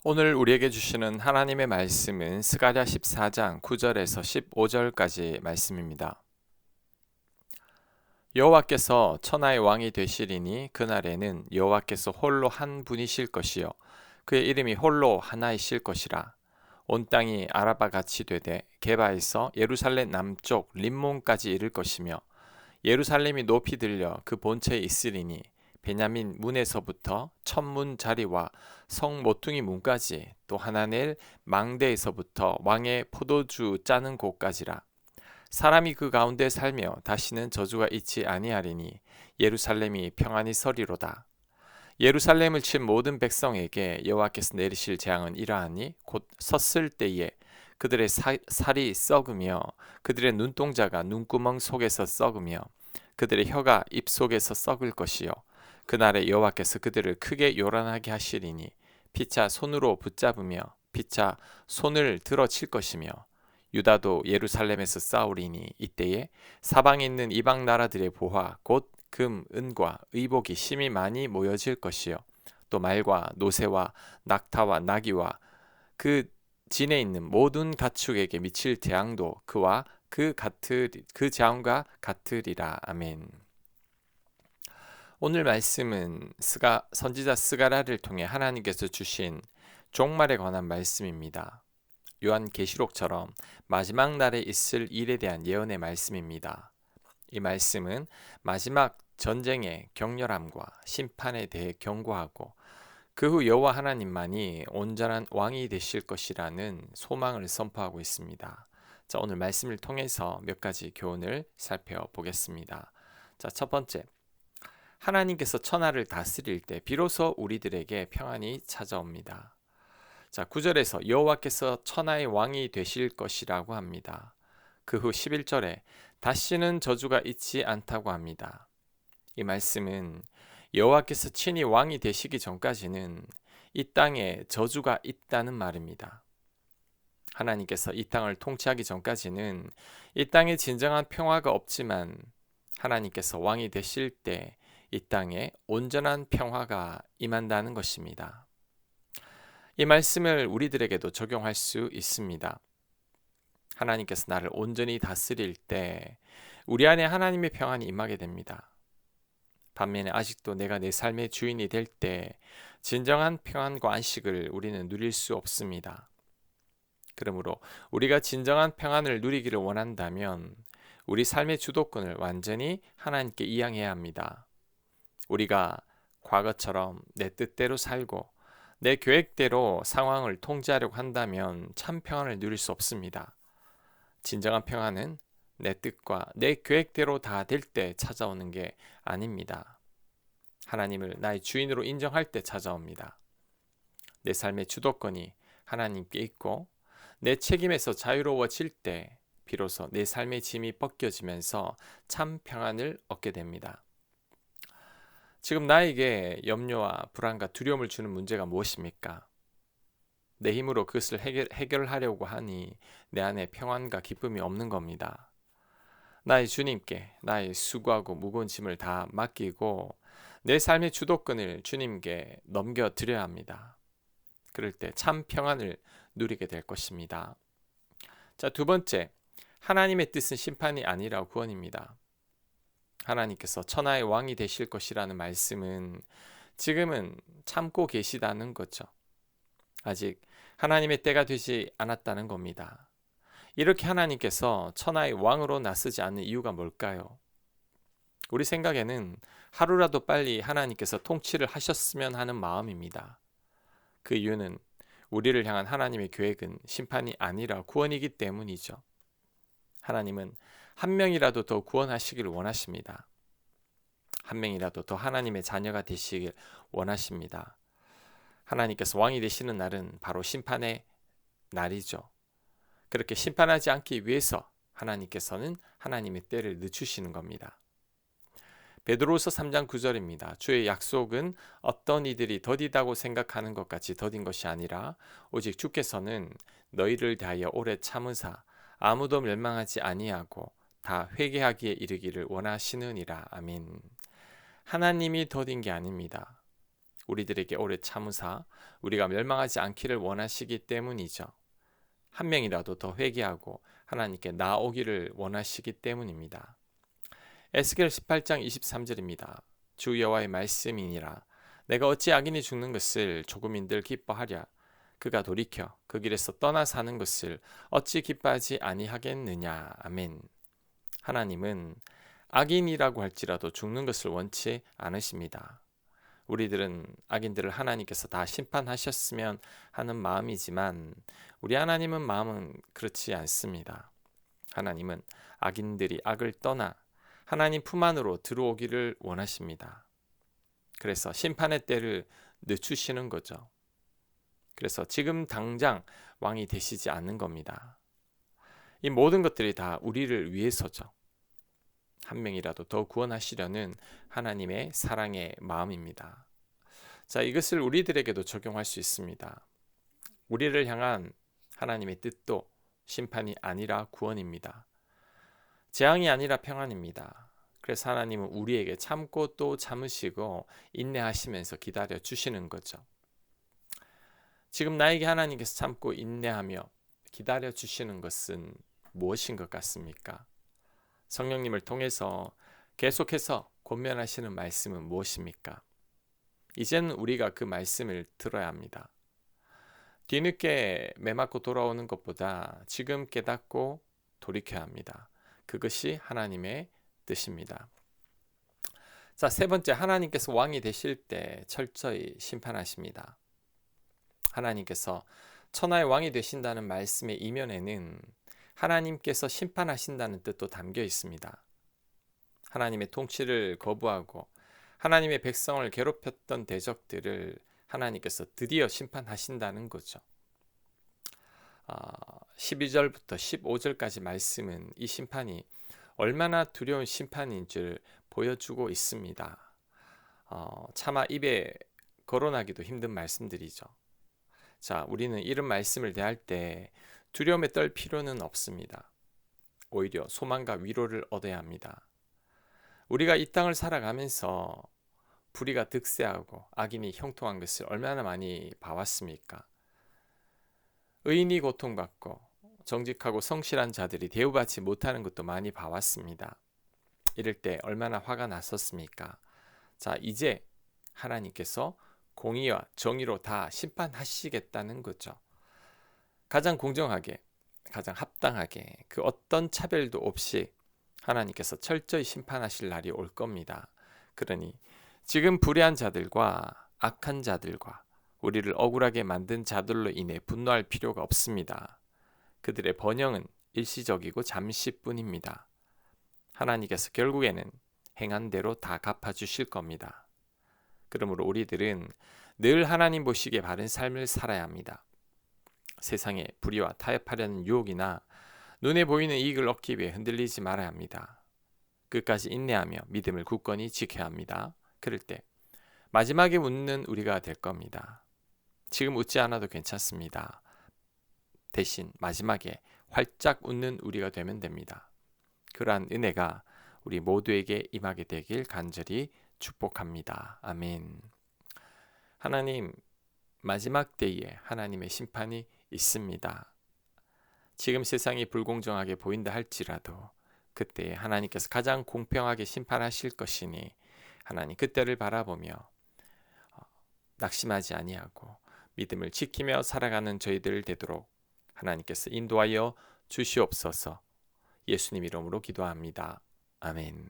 오늘 우리에게 주시는 하나님의 말씀은 스가랴 14장 9절에서 15절까지 말씀입니다. 여호와께서 천하의 왕이 되시리니 그날에는 여호와께서 홀로 한 분이실 것이요 그의 이름이 홀로 하나이실 것이라. 온 땅이 아라바 같이 되되 게바에서 예루살렘 남쪽 림몬까지 이를 것이며 예루살렘이 높이 들려 그 본체에 있으리니 베냐민 문에서부터 천문 자리와 성 모퉁이 문까지 또 하나넬 망대에서부터 왕의 포도주 짜는 곳까지라. 사람이 그 가운데 살며 다시는 저주가 있지 아니하리니 예루살렘이 평안히 서리로다. 예루살렘을 친 모든 백성에게 여호와께서 내리실 재앙은 이러하니 곧 섰을 때에 그들의 살이 썩으며 그들의 눈동자가 눈구멍 속에서 썩으며 그들의 혀가 입 속에서 썩을 것이요 그날에 여호와께서 그들을 크게 요란하게 하시리니 피차 손으로 붙잡으며 피차 손을 들어 칠 것이며 유다도 예루살렘에서 싸우리니 이때에 사방에 있는 이방 나라들의 보화 곧 금, 은과 의복이 심히 많이 모여질 것이요 또 말과 노새와 낙타와 나귀와 그 진에 있는 모든 가축에게 미칠 재앙도 그와 그 재앙과 같으리라. 아멘. 오늘 말씀은 선지자 스가랴를 통해 하나님께서 주신 종말에 관한 말씀입니다. 요한계시록처럼 마지막 날에 있을 일에 대한 예언의 말씀입니다. 이 말씀은 마지막 전쟁의 격렬함과 심판에 대해 경고하고 그 후 여호와 하나님만이 온전한 왕이 되실 것이라는 소망을 선포하고 있습니다. 자, 오늘 말씀을 통해서 몇 가지 교훈을 살펴보겠습니다. 자, 첫 번째. 하나님께서 천하를 다스릴 때 비로소 우리들에게 평안이 찾아옵니다. 자, 9절에서 여호와께서 천하의 왕이 되실 것이라고 합니다. 그 후 11절에 다시는 저주가 있지 않다고 합니다. 이 말씀은 여호와께서 친히 왕이 되시기 전까지는 이 땅에 저주가 있다는 말입니다. 하나님께서 이 땅을 통치하기 전까지는 이 땅에 진정한 평화가 없지만 하나님께서 왕이 되실 때 이 땅에 온전한 평화가 임한다는 것입니다. 이 말씀을 우리들에게도 적용할 수 있습니다. 하나님께서 나를 온전히 다스릴 때 우리 안에 하나님의 평안이 임하게 됩니다. 반면에 아직도 내가 내 삶의 주인이 될 때 진정한 평안과 안식을 우리는 누릴 수 없습니다. 그러므로 우리가 진정한 평안을 누리기를 원한다면 우리 삶의 주도권을 완전히 하나님께 이양해야 합니다. 우리가 과거처럼 내 뜻대로 살고 내 계획대로 상황을 통제하려고 한다면 참 평안을 누릴 수 없습니다. 진정한 평안은 내 뜻과 내 계획대로 다 될 때 찾아오는 게 아닙니다. 하나님을 나의 주인으로 인정할 때 찾아옵니다. 내 삶의 주도권이 하나님께 있고 내 책임에서 자유로워질 때 비로소 내 삶의 짐이 벗겨지면서 참 평안을 얻게 됩니다. 지금 나에게 염려와 불안과 두려움을 주는 문제가 무엇입니까? 내 힘으로 그것을 해결하려고 하니 내 안에 평안과 기쁨이 없는 겁니다. 나의 주님께 나의 수고하고 무거운 짐을 다 맡기고 내 삶의 주도권을 주님께 넘겨드려야 합니다. 그럴 때 참 평안을 누리게 될 것입니다. 자, 두 번째, 하나님의 뜻은 심판이 아니라 구원입니다. 하나님께서 천하의 왕이 되실 것이라는 말씀은 지금은 참고 계시다는 거죠. 아직 하나님의 때가 되지 않았다는 겁니다. 이렇게 하나님께서 천하의 왕으로 나서지 않는 이유가 뭘까요? 우리 생각에는 하루라도 빨리 하나님께서 통치를 하셨으면 하는 마음입니다. 그 이유는 우리를 향한 하나님의 계획은 심판이 아니라 구원이기 때문이죠. 하나님은 한 명이라도 더 구원하시기를 원하십니다. 한 명이라도 더 하나님의 자녀가 되시길 원하십니다. 하나님께서 왕이 되시는 날은 바로 심판의 날이죠. 그렇게 심판하지 않기 위해서 하나님께서는 하나님의 때를 늦추시는 겁니다. 베드로후서 3장 9절입니다. 주의 약속은 어떤 이들이 더디다고 생각하는 것 같이 더딘 것이 아니라 오직 주께서는 너희를 대하여 오래 참으사 아무도 멸망하지 아니하고 다 회개하기에 이르기를 원하시느니라. 아멘. 하나님이 더딘 게 아닙니다. 우리들에게 오래 참으사 우리가 멸망하지 않기를 원하시기 때문이죠. 한 명이라도 더 회개하고 하나님께 나아오기를 원하시기 때문입니다. 에스겔 18장 23절입니다. 주 여호와의 말씀이니라. 내가 어찌 악인이 죽는 것을 조금인들 기뻐하랴. 그가 돌이켜 그 길에서 떠나 사는 것을 어찌 기뻐하지 아니하겠느냐. 아멘. 하나님은 악인이라고 할지라도 죽는 것을 원치 않으십니다. 우리들은 악인들을 하나님께서 다 심판하셨으면 하는 마음이지만 우리 하나님은 마음은 그렇지 않습니다. 하나님은 악인들이 악을 떠나 하나님 품 안으로 들어오기를 원하십니다. 그래서 심판의 때를 늦추시는 거죠. 그래서 지금 당장 왕이 되시지 않는 겁니다. 이 모든 것들이 다 우리를 위해서죠. 한 명이라도 더 구원하시려는 하나님의 사랑의 마음입니다. 자, 이것을 우리들에게도 적용할 수 있습니다. 우리를 향한 하나님의 뜻도 심판이 아니라 구원입니다. 재앙이 아니라 평안입니다. 그래서 하나님은 우리에게 참고 또 참으시고 인내하시면서 기다려 주시는 거죠. 지금 나에게 하나님께서 참고 인내하며 기다려 주시는 것은 무엇인 것 같습니까? 성령님을 통해서 계속해서 권면하시는 말씀은 무엇입니까? 이제는 우리가 그 말씀을 들어야 합니다. 뒤늦게 매맞고 돌아오는 것보다 지금 깨닫고 돌이켜야 합니다. 그것이 하나님의 뜻입니다. 자, 세 번째, 하나님께서 왕이 되실 때 철저히 심판하십니다. 하나님께서 천하의 왕이 되신다는 말씀의 이면에는 하나님께서 심판하신다는 뜻도 담겨 있습니다. 하나님의 통치를 거부하고 하나님의 백성을 괴롭혔던 대적들을 하나님께서 드디어 심판하신다는 거죠. 12절부터 15절까지 말씀은 이 심판이 얼마나 두려운 심판인 줄 보여주고 있습니다. 차마 입에 거론하기도 힘든 말씀들이죠. 자, 우리는 이런 말씀을 대할 때 두려움에 떨 필요는 없습니다. 오히려 소망과 위로를 얻어야 합니다. 우리가 이 땅을 살아가면서 불의가 득세하고 악인이 형통한 것을 얼마나 많이 봐왔습니까? 의인이 고통받고 정직하고 성실한 자들이 대우받지 못하는 것도 많이 봐왔습니다. 이럴 때 얼마나 화가 났었습니까? 자, 이제 하나님께서 공의와 정의로 다 심판하시겠다는 거죠. 가장 공정하게, 가장 합당하게 그 어떤 차별도 없이 하나님께서 철저히 심판하실 날이 올 겁니다. 그러니 지금 불의한 자들과 악한 자들과 우리를 억울하게 만든 자들로 인해 분노할 필요가 없습니다. 그들의 번영은 일시적이고 잠시뿐입니다. 하나님께서 결국에는 행한 대로 다 갚아주실 겁니다. 그러므로 우리들은 늘 하나님 보시기에 바른 삶을 살아야 합니다. 세상의 불의와 타협하려는 유혹이나 눈에 보이는 이익을 얻기 위해 흔들리지 말아야 합니다. 끝까지 인내하며 믿음을 굳건히 지켜야 합니다. 그럴 때 마지막에 웃는 우리가 될 겁니다. 지금 웃지 않아도 괜찮습니다. 대신 마지막에 활짝 웃는 우리가 되면 됩니다. 그러한 은혜가 우리 모두에게 임하게 되길 간절히 축복합니다. 아멘. 하나님, 마지막 때에 하나님의 심판이 있습니다. 지금 세상이 불공정하게 보인다 할지라도 그때 하나님께서 가장 공평하게 심판하실 것이니 하나님 그때를 바라보며 낙심하지 아니하고 믿음을 지키며 살아가는 저희들 되도록 하나님께서 인도하여 주시옵소서. 예수님 이름으로 기도합니다. 아멘.